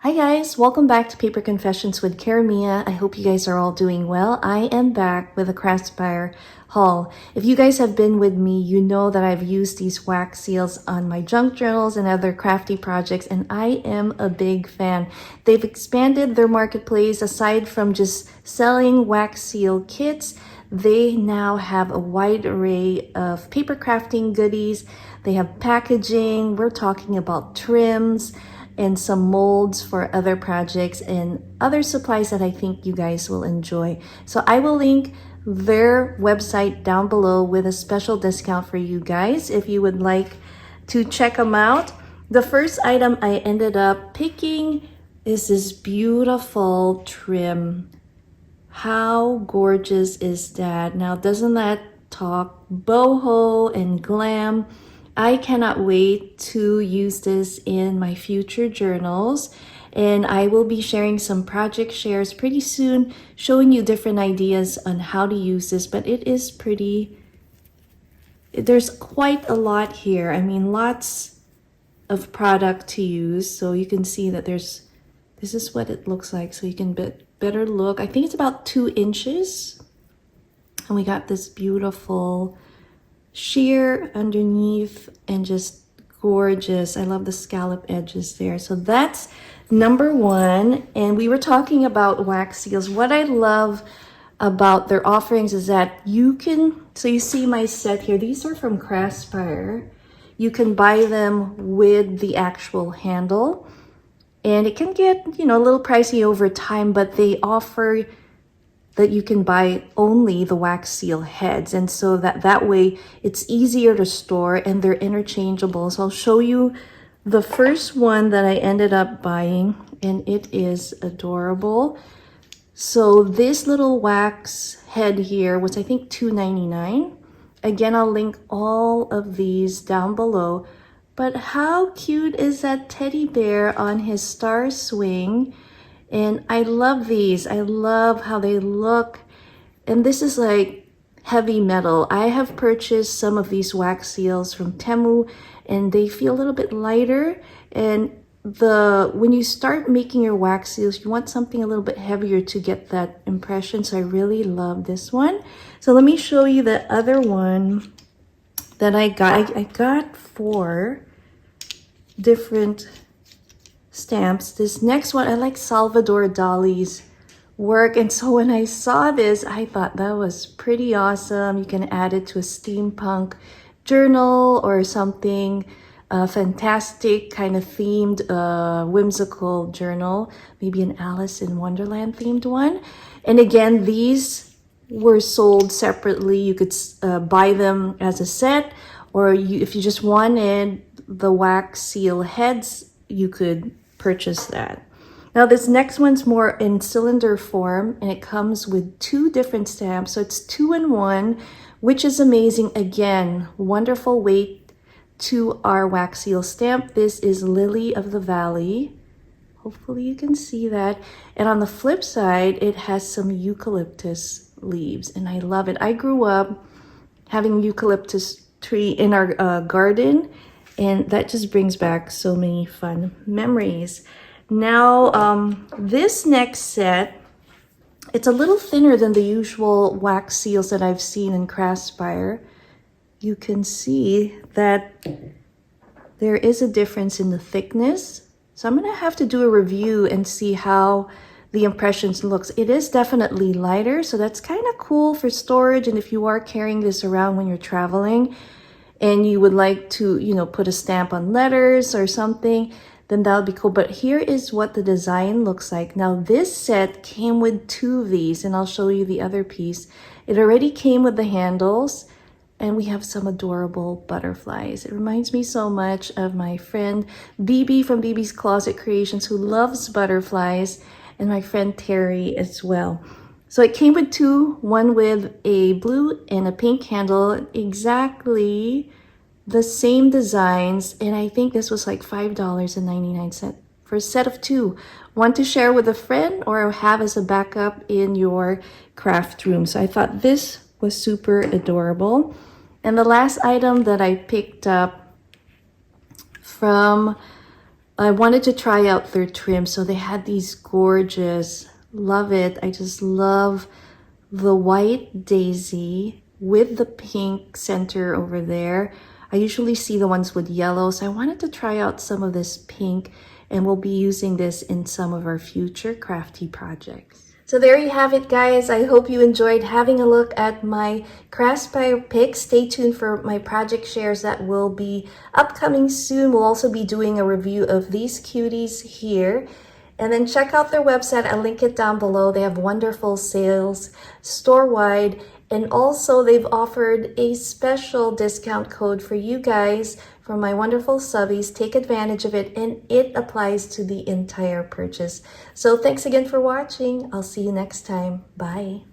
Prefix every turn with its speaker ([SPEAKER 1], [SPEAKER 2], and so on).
[SPEAKER 1] Hi guys, welcome back to Paper Confessions with Karamia. I hope you guys are all doing well. I am back with a CRASPIRE haul. If you guys have been with me, you know that I've used these wax seals on my junk journals and other crafty projects, and I am a big fan. They've expanded their marketplace. Aside from just selling wax seal kits, they now have a wide array of paper crafting goodies. They have packaging. We're talking about trims and some molds for other projects and other supplies that I think you guys will enjoy. So I will link their website down below with a special discount for you guys if you would like to check them out. The first item I ended up picking is this beautiful trim. How gorgeous is that? Now, doesn't that talk boho and glam? I cannot wait to use this in my future journals, and I will be sharing some project shares pretty soon, showing you different ideas on how to use this, but it is there's quite a lot here. I mean, lots of product to use, so you can see that this is what it looks like, so you can better look. I think it's about 2 inches, and we got this beautiful sheer underneath and just gorgeous. I love the scallop edges there. So that's number one. And we were talking about wax seals. What I love about their offerings is that you see my set here. These are from CRASPIRE. You can buy them with the actual handle, and it can get, a little pricey over time, but they offer that you can buy only the wax seal heads, and so that way it's easier to store and they're interchangeable. So I'll show you the first one that I ended up buying, and it is adorable. So this little wax head here was, I think, $2.99. Again, I'll link all of these down below. But how cute is that teddy bear on his star swing? And I love these. I love how they look. And this is like heavy metal. I have purchased some of these wax seals from Temu, and they feel a little bit lighter. And when you start making your wax seals, you want something a little bit heavier to get that impression. So I really love this one. So let me show you the other one that I got. I got 4 different stamps. This next one, I like Salvador Dali's work, and so when I saw this, I thought that was pretty awesome. You can add it to a steampunk journal or something fantastic, kind of themed, whimsical journal, maybe an Alice in Wonderland themed one. And again, these were sold separately. You could buy them as a set, or if you just wanted the wax seal heads, you could purchase that. Now this next one's more in cylinder form, and it comes with 2 different stamps, so it's 2 in 1, which is amazing. Again, wonderful weight to our wax seal stamp. This is Lily of the Valley. Hopefully you can see that. And on the flip side, it has some eucalyptus leaves, and I love it. I grew up having eucalyptus tree in our garden, and that just brings back so many fun memories. Now, this next set, it's a little thinner than the usual wax seals that I've seen in CRASPIRE. You can see that there is a difference in the thickness. So I'm gonna have to do a review and see how the impressions looks. It is definitely lighter, so that's kind of cool for storage. And if you are carrying this around when you're traveling, and you would like to, put a stamp on letters or something, then that would be cool. But here is what the design looks like. Now, this set came with 2 of these, and I'll show you the other piece. It already came with the handles, and we have some adorable butterflies. It reminds me so much of my friend BB from BB's Closet Creations, who loves butterflies, and my friend Terry as well. So it came with 2, one with a blue and a pink handle, exactly the same designs. And I think this was like $5.99 for a set of 2. One to share with a friend or have as a backup in your craft room. So I thought this was super adorable. And the last item that I picked up from I wanted to try out their trim. So they had these gorgeous, love it. I just love the white daisy with the pink center over there. I usually see the ones with yellow, so I wanted to try out some of this pink, and we'll be using this in some of our future crafty projects. So there you have it, guys. I hope you enjoyed having a look at my CRASPIRE picks. Stay tuned for my project shares that will be upcoming soon. We'll also be doing a review of these cuties here. And then check out their website. I'll link it down below. They have wonderful sales store-wide. And also they've offered a special discount code for you guys, for my wonderful subbies. Take advantage of it, and it applies to the entire purchase. So thanks again for watching. I'll see you next time. Bye.